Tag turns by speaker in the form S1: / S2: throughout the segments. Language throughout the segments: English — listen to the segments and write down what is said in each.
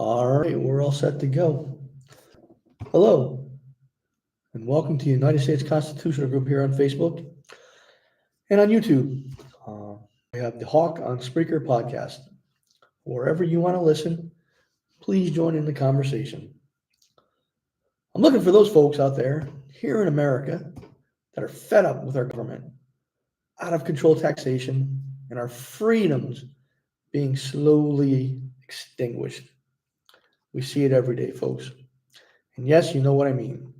S1: All right, we're all set to go. Hello, and welcome to United States Constitutional Group here on Facebook and on YouTube. We have the Hawk on Spreaker podcast. Wherever you want to listen, please join in the conversation. I'm looking for those folks out there here in America that are fed up with our government, out of control taxation, and our freedoms being slowly extinguished. We see it every day, folks. And yes, you know what I mean.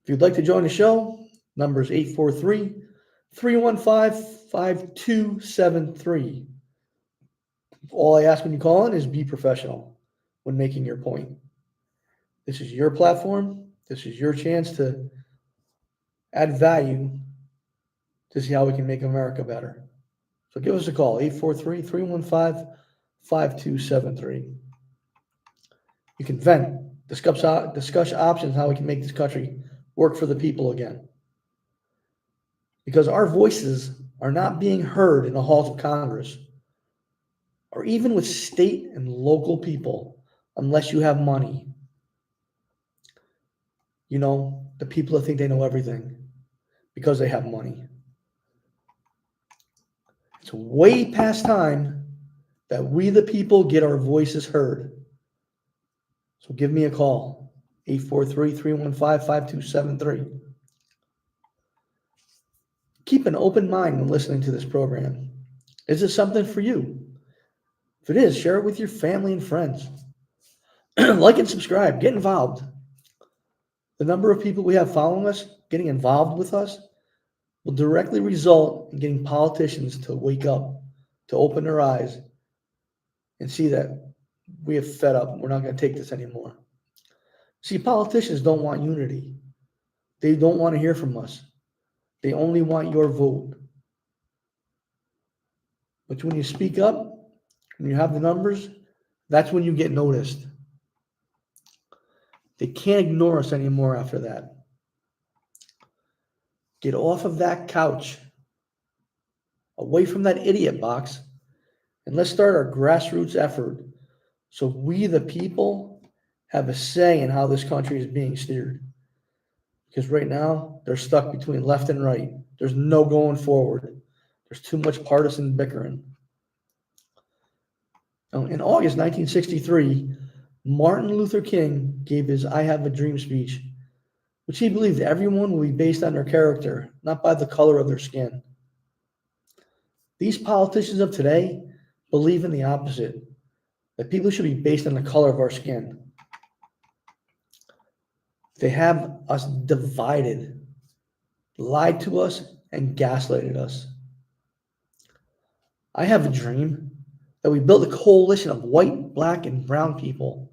S1: If you'd like to join the show, number is 843-315-5273. All I ask when you call in is be professional when making your point. This is your platform. This is your chance to add value to see how we can make America better. So give us a call, 843-315-5273. You can vent, discuss options how we can make this country work for the people again. Because our voices are not being heard in the halls of Congress or even with state and local people unless you have money. You know, the people that think they know everything because they have money. It's way past time that we, the people, get our voices heard. So give me a call, 843-315-5273. Keep an open mind when listening to this program. Is this something for you? If it is, share it with your family and friends. Like and subscribe. Get involved. The number of people we have following us, getting involved with us, will directly result in getting politicians to wake up, to open their eyes, and see that we have fed up. We're not going to take this anymore. See, politicians don't want unity. They don't want to hear from us. They only want your vote. But when you speak up, when you have the numbers, that's when you get noticed. They can't ignore us anymore after that. Get off of that couch, away from that idiot box, and let's start our grassroots effort so we, the people, have a say in how this country is being steered. Because right now, they're stuck between left and right. There's no going forward. There's too much partisan bickering. Now, in August 1963, Martin Luther King gave his I Have a Dream speech, which he believed everyone will be based on their character, not by the color of their skin. These politicians of today believe in the opposite, that people should be based on the color of our skin. They have us divided, lied to us, and gaslighted us. I have a dream that we build a coalition of white, black, and brown people,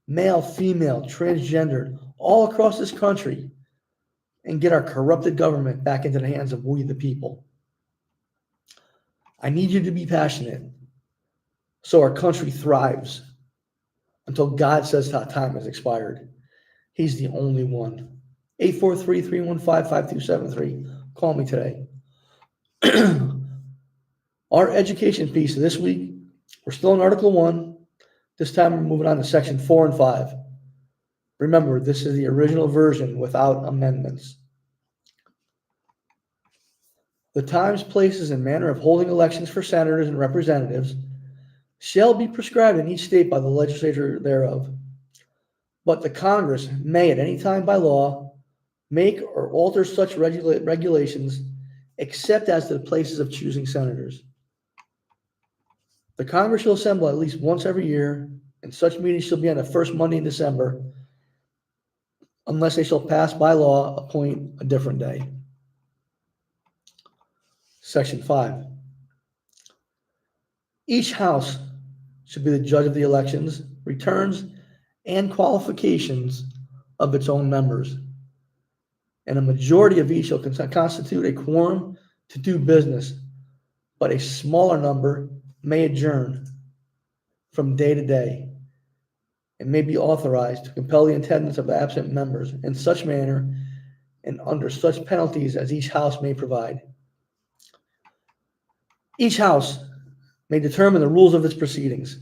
S1: male, female, transgendered, all across this country, and get our corrupted government back into the hands of we the people. I need you to be passionate so our country thrives until God says that time has expired. He's the only one. 843-315-5273. Call me today. Our education piece this week, we're still in Article 1. This time we're moving on to Section 4 and 5. Remember, this is the original version without amendments. The times, places, and manner of holding elections for senators and representatives shall be prescribed in each state by the legislature thereof. But the Congress may at any time by law make or alter such regulations except as to the places of choosing senators. The Congress shall assemble at least once every year, and such meetings shall be on the first Monday in December, unless they shall pass by law appoint a different day. Section 5. Each House should be the judge of the elections, returns, and qualifications of its own members, and a majority of each shall constitute a quorum to do business, but a smaller number may adjourn from day to day and may be authorized to compel the attendance of the absent members in such manner and under such penalties as each House may provide. Each House may determine the rules of its proceedings,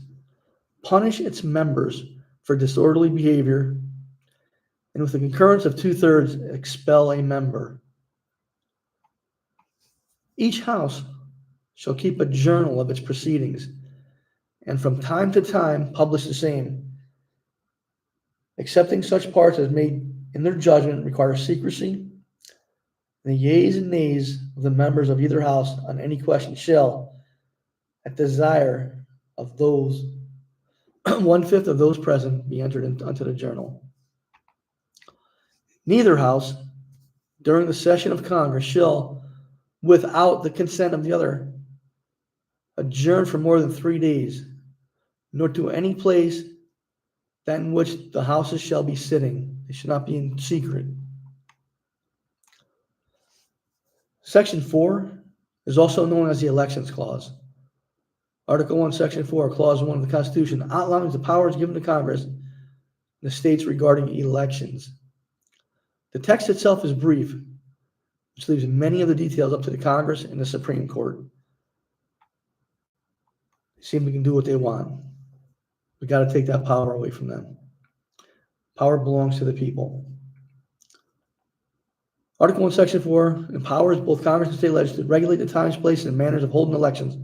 S1: punish its members for disorderly behavior, and with the concurrence of 2/3, expel a member. Each house shall keep a journal of its proceedings, and from time to time publish the same, excepting such parts as may, in their judgment, require secrecy. The yeas and nays of the members of either house on any question shall, at desire of those 1/5 of those present, be entered into the journal. Neither house, during the session of Congress, shall, without the consent of the other, adjourn for more than 3 days, nor to any place that in which the houses shall be sitting. They should not be in secret. Section 4 is also known as the Elections Clause. Article 1, Section 4, Clause 1 of the Constitution outlines the powers given to Congress in the states regarding elections. The text itself is brief, which leaves many of the details up to the Congress and the Supreme Court. They seem they can do what they want. We got to take that power away from them. Power belongs to the people. Article 1, Section 4 empowers both Congress and state legislatures to regulate the times, places, and manners of holding elections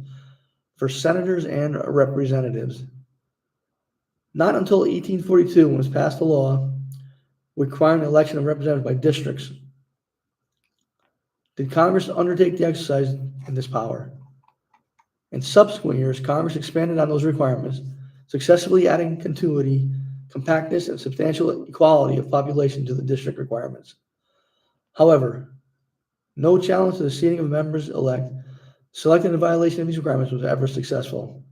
S1: for senators and representatives. Not until 1842, when it was passed a law requiring the election of representatives by districts, did Congress undertake the exercise in this power. In subsequent years, Congress expanded on those requirements, successfully adding continuity, compactness, and substantial equality of population to the district requirements. However, no challenge to the seating of members elect selected in violation of these requirements was ever successful,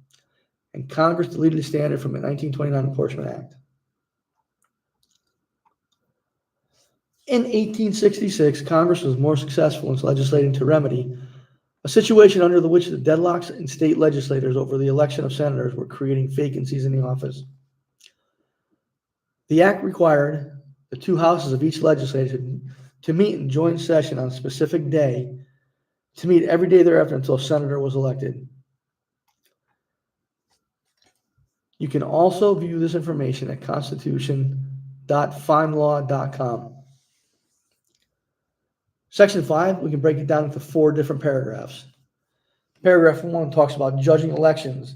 S1: and Congress deleted the standard from the 1929 Apportionment Act. In 1866, Congress was more successful in legislating to remedy a situation under which the deadlocks in state legislatures over the election of senators were creating vacancies in the office. The act required the two houses of each legislature to meet in joint session on a specific day, to meet every day thereafter until a senator was elected. You can also view this information at constitution.findlaw.com. Section 5, we can break it down into 4 different paragraphs. Paragraph 1 talks about judging elections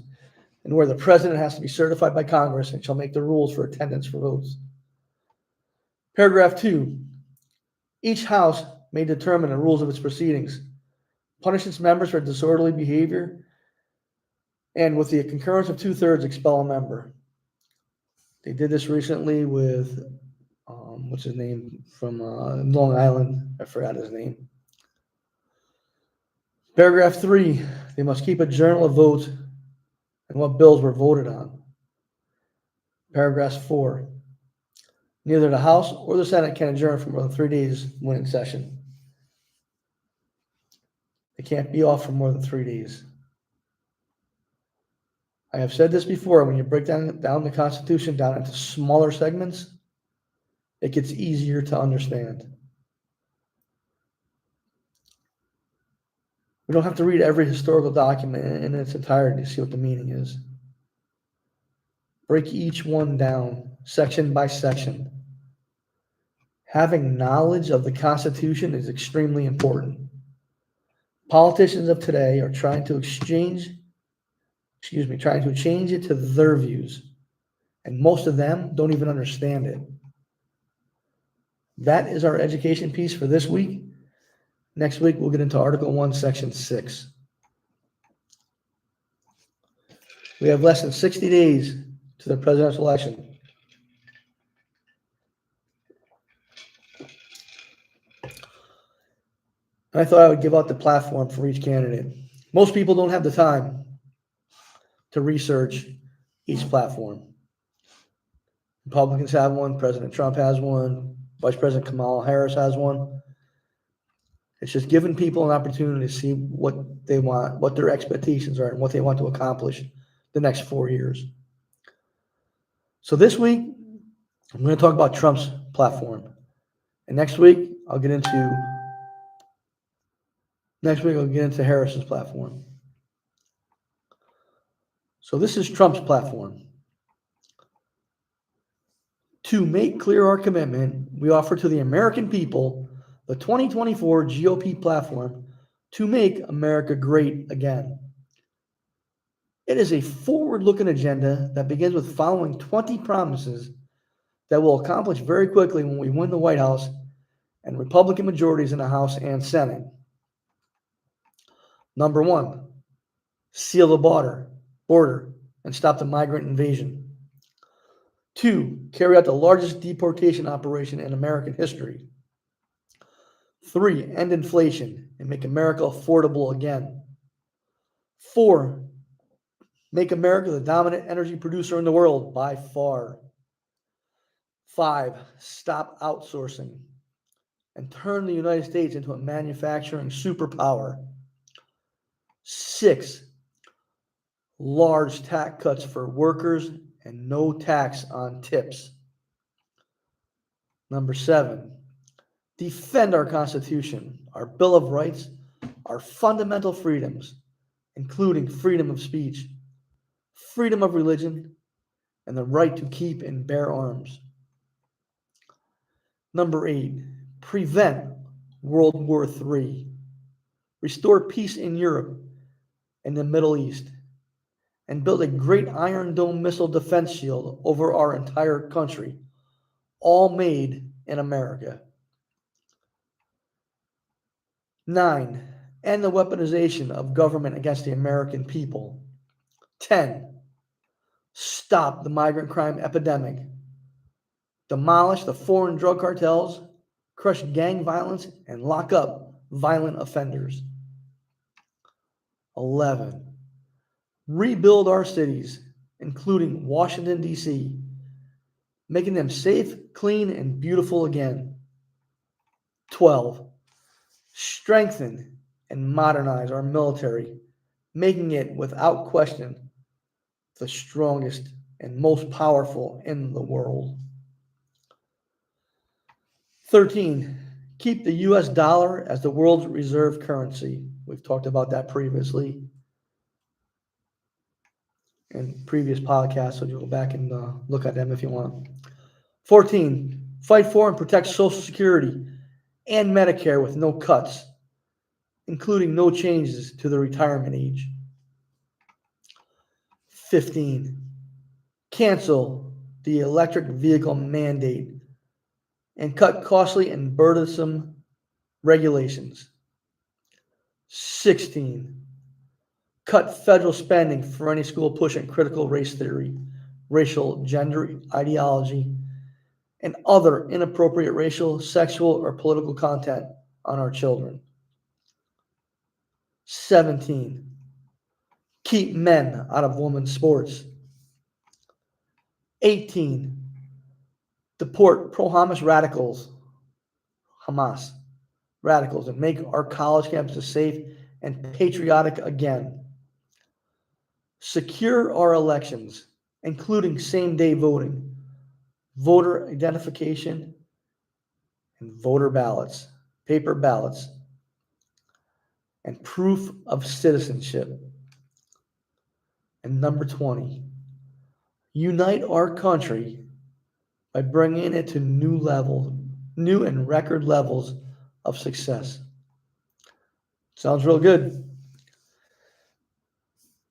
S1: and where the president has to be certified by Congress and shall make the rules for attendance for votes. Paragraph 2, each house may determine the rules of its proceedings, punish its members for disorderly behavior, and with the concurrence of 2/3, expel a member. They did this recently with, what's his name, from Long Island, I forgot his name. Paragraph 3, they must keep a journal of votes and what bills were voted on. Paragraph 4, neither the House or the Senate can adjourn for more than 3 days when in session. They can't be off for more than 3 days. I have said this before, when you break down the Constitution down into smaller segments, it gets easier to understand. We don't have to read every historical document in its entirety to see what the meaning is. Break each one down, section by section. Having knowledge of the Constitution is extremely important. Politicians of today are trying to change it to their views, and most of them don't even understand it. That is our education piece for this week. Next week, we'll get into Article 1, Section 6. We have less than 60 days to the presidential election. And I thought I would give out the platform for each candidate. Most people don't have the time to research each platform. Republicans have one, President Trump has one, Vice President Kamala Harris has one. It's just giving people an opportunity to see what they want, what their expectations are, and what they want to accomplish the next 4 years. So this week, I'm going to talk about Trump's platform. And next week, I'll get into Harris's platform. So this is Trump's platform. To make clear our commitment, we offer to the American people the 2024 GOP platform to make America great again. It is a forward-looking agenda that begins with following 20 promises that we'll accomplish very quickly when we win the White House and Republican majorities in the House and Senate. Number 1, seal the border and stop the migrant invasion. 2, carry out the largest deportation operation in American history. 3, end inflation and make America affordable again. 4, make America the dominant energy producer in the world by far. 5, stop outsourcing and turn the United States into a manufacturing superpower. 6, large tax cuts for workers and no tax on tips. Number 7, defend our Constitution, our Bill of Rights, our fundamental freedoms, including freedom of speech, freedom of religion, and the right to keep and bear arms. Number 8, prevent World War III, restore peace in Europe and the Middle East, and build a great Iron Dome missile defense shield over our entire country, all made in America. 9, end the weaponization of government against the American people. 10, stop the migrant crime epidemic, demolish the foreign drug cartels, crush gang violence, and lock up violent offenders. 11, rebuild our cities, including Washington, D.C., making them safe, clean, and beautiful again. 12, strengthen and modernize our military, making it, without question, the strongest and most powerful in the world. 13, keep the U.S. dollar as the world's reserve currency. We've talked about that previously in previous podcasts, so you go back and look at them if you want. 14, fight for and protect Social Security and Medicare with no cuts, including no changes to the retirement age. 15, cancel the electric vehicle mandate and cut costly and burdensome regulations. 16, cut federal spending for any school pushing critical race theory, racial gender ideology, and other inappropriate racial, sexual, or political content on our children. 17, keep men out of women's sports. 18, deport pro-Hamas radicals, and make our college campuses safe and patriotic again. Secure our elections, including same-day voting, voter identification, and voter ballots, paper ballots, and proof of citizenship. And number 20, unite our country by bringing it to new and record levels of success. Sounds real good.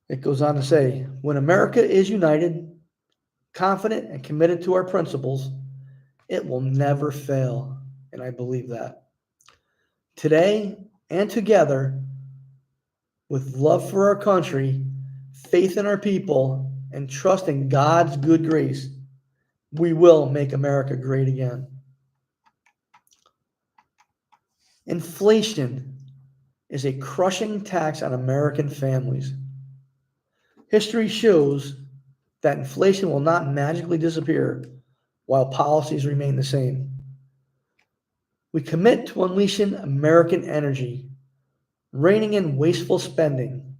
S1: It goes on to say, when America is united, confident, and committed to our principles, it will never fail. And I believe that. Today and together, with love for our country, faith in our people, and trust in God's good grace, we will make America great again. Inflation is a crushing tax on American families. History shows that inflation will not magically disappear while policies remain the same. We commit to unleashing American energy, reining in wasteful spending,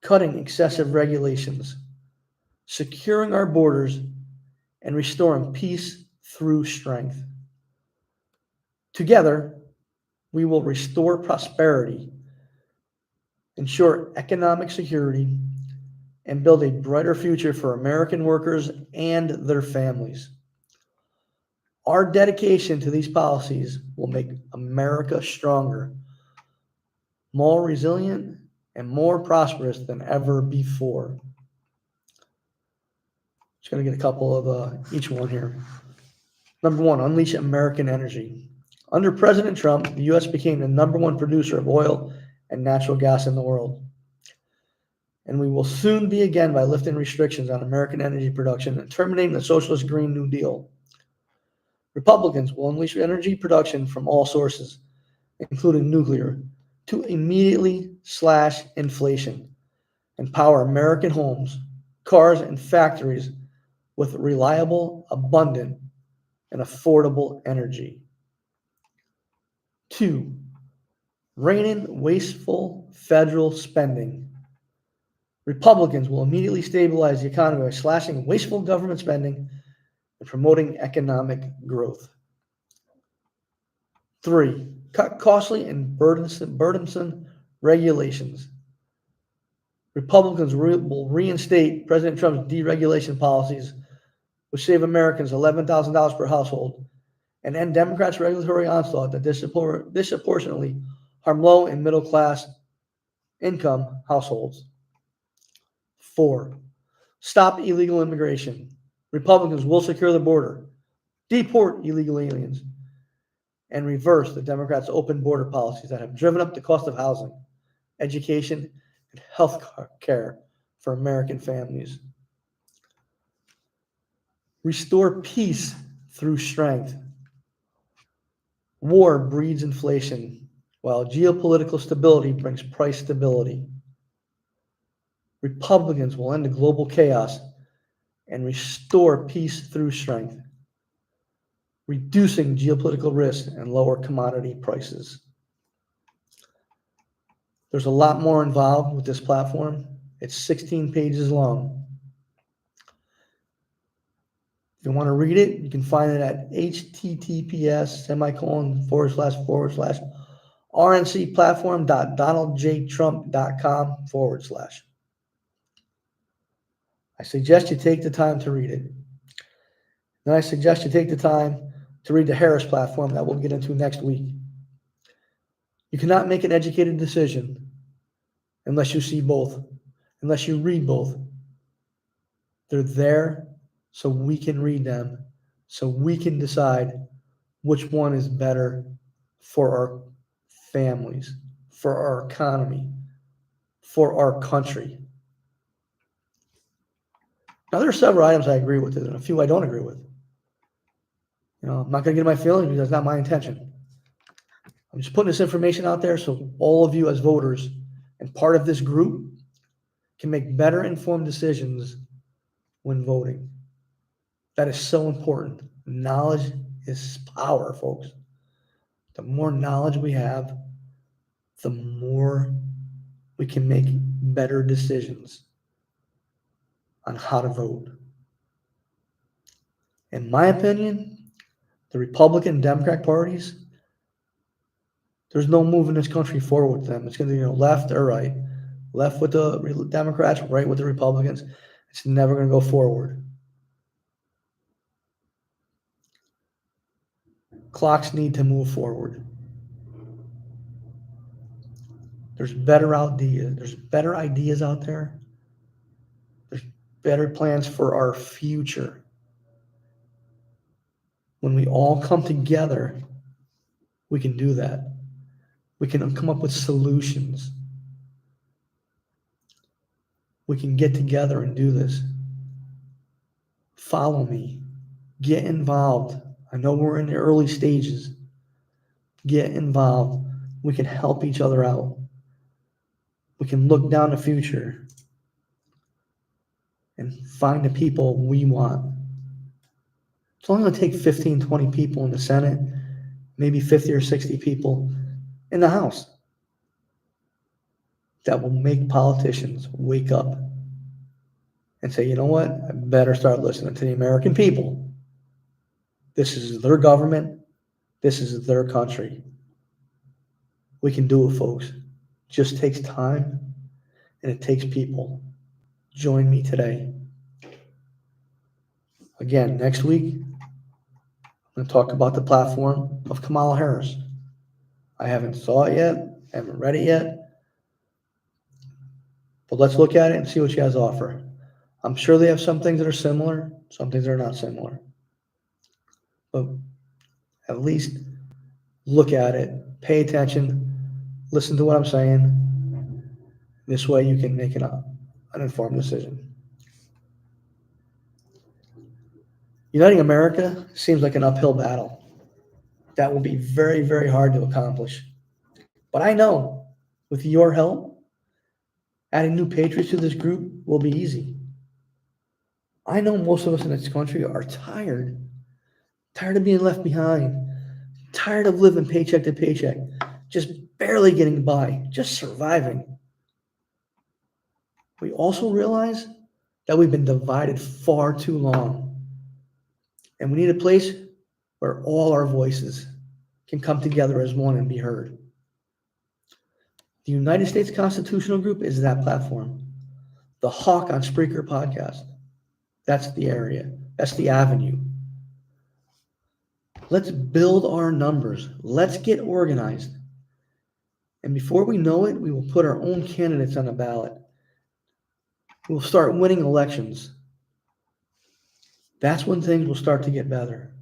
S1: cutting excessive regulations, securing our borders, and restoring peace through strength. Together, we will restore prosperity, ensure economic security, and build a brighter future for American workers and their families. Our dedication to these policies will make America stronger, more resilient, and more prosperous than ever before. Just going to get a couple of each one here. Number one, unleash American energy. Under President Trump, the U.S. became the number one producer of oil and natural gas in the world. And we will soon be again by lifting restrictions on American energy production and terminating the socialist Green New Deal. Republicans will unleash energy production from all sources, including nuclear, to immediately slash inflation and power American homes, cars, and factories with reliable, abundant, and affordable energy. 2, rein in wasteful federal spending. Republicans will immediately stabilize the economy by slashing wasteful government spending and promoting economic growth. 3, cut costly and burdensome regulations. Republicans will reinstate President Trump's deregulation policies, which save Americans $11,000 per household, and end Democrats' regulatory onslaught that disproportionately harm low and middle class income households. 4, stop illegal immigration. Republicans will secure the border, deport illegal aliens, and reverse the Democrats' open border policies that have driven up the cost of housing, education, and health care for American families. Restore peace through strength. War breeds inflation, while geopolitical stability brings price stability. Republicans will end the global chaos and restore peace through strength, reducing geopolitical risk and lower commodity prices. There's a lot more involved with this platform. It's 16 pages long. If you want to read it, you can find it at https://rncplatform.donaldjtrump.com/. I suggest you take the time to read it. Then I suggest you take the time to read the Harris platform that we'll get into next week. You cannot make an educated decision unless you see both, unless you read both. They're there so we can read them, so we can decide which one is better for our families, for our economy, for our country. Now, there are several items I agree with and a few I don't agree with. I'm not going to get my feelings because that's not my intention. I'm just putting this information out there so all of you as voters and part of this group can make better informed decisions when voting. That is so important. Knowledge is power, folks. The more knowledge we have, the more we can make better decisions on how to vote. In my opinion, the Republican and Democrat parties, there's no moving this country forward with them. It's going to be left or right. Left with the Democrats, right with the Republicans. It's never going to go forward. Clocks need to move forward. There's better ideas. There's better ideas out there. There's better plans for our future. When we all come together, we can do that. We can come up with solutions. We can get together and do this. Follow me. Get involved. I know we're in the early stages. Get involved. We can help each other out. We can look down the future and find the people we want. It's only going to take 15, 20 people in the Senate, maybe 50 or 60 people in the House that will make politicians wake up and say, you know what? I better start listening to the American people. This is their government. This is their country. We can do it, folks. It just takes time and it takes people. Join me today. Again, next week, I'm going to talk about the platform of Kamala Harris. I haven't saw it yet, haven't read it yet, but let's look at it and see what she has to offer. I'm sure they have some things that are similar, some things that are not similar. But at least look at it, pay attention, listen to what I'm saying. This way you can make an informed decision. Uniting America seems like an uphill battle. That will be very, very hard to accomplish. But I know with your help, adding new patriots to this group will be easy. I know most of us in this country are tired of being left behind, tired of living paycheck to paycheck, just barely getting by, just surviving. We also realize that we've been divided far too long, and we need a place where all our voices can come together as one and be heard. The United States Constitutional Group is that platform. The Hawk on Spreaker podcast. That's the area. That's the avenue. Let's build our numbers. Let's get organized. And before we know it, we will put our own candidates on the ballot. We'll start winning elections. That's when things will start to get better.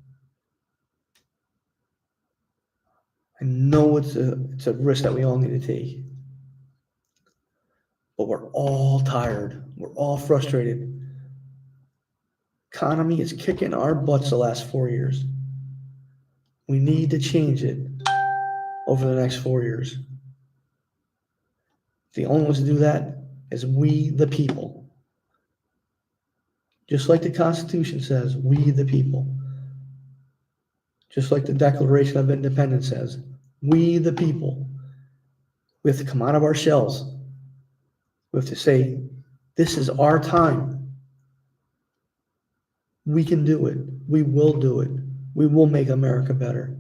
S1: I know it's a risk that we all need to take. But we're all tired. We're all frustrated. Economy is kicking our butts the last 4 years. We need to change it over the next 4 years. The only ones to do that is we, the people. Just like the Constitution says, we, the people. Just like the Declaration of Independence says, we, the people. We have to come out of our shells. We have to say, this is our time. We can do it. We will do it. We will make America better.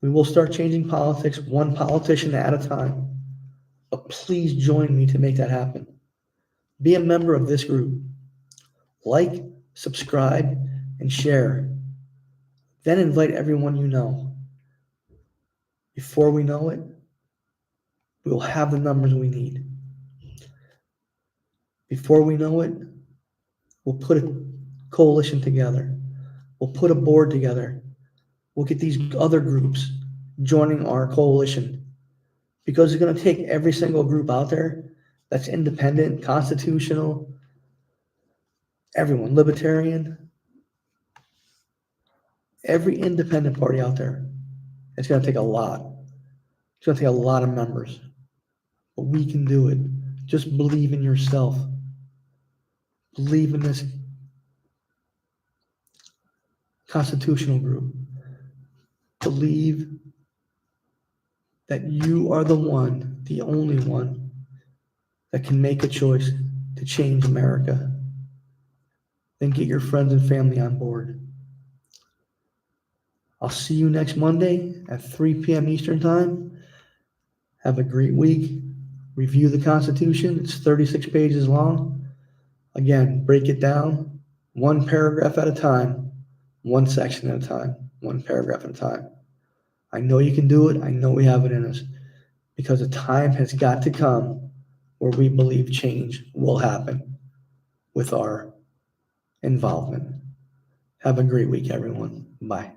S1: We will start changing politics one politician at a time. But please join me to make that happen. Be a member of this group. Like, subscribe, and share. Then invite everyone you know. Before we know it, we will have the numbers we need. Before we know it, we'll put a coalition together. We'll put a board together. We'll get these other groups joining our coalition, because it's going to take every single group out there that's independent, constitutional, everyone, libertarian, every independent party out there. It's going to take a lot. It's going to take a lot of members. But we can do it. Just believe in yourself. Believe in this constitutional group. Believe that you are the one, the only one, that can make a choice to change America. Then get your friends and family on board. I'll see you next Monday at 3 p.m. Eastern Time. Have a great week. Review the Constitution. It's 36 pages long. Again, break it down one paragraph at a time, one section at a time, one paragraph at a time. I know you can do it. I know we have it in us, because the time has got to come where we believe change will happen with our involvement. Have a great week, everyone. Bye.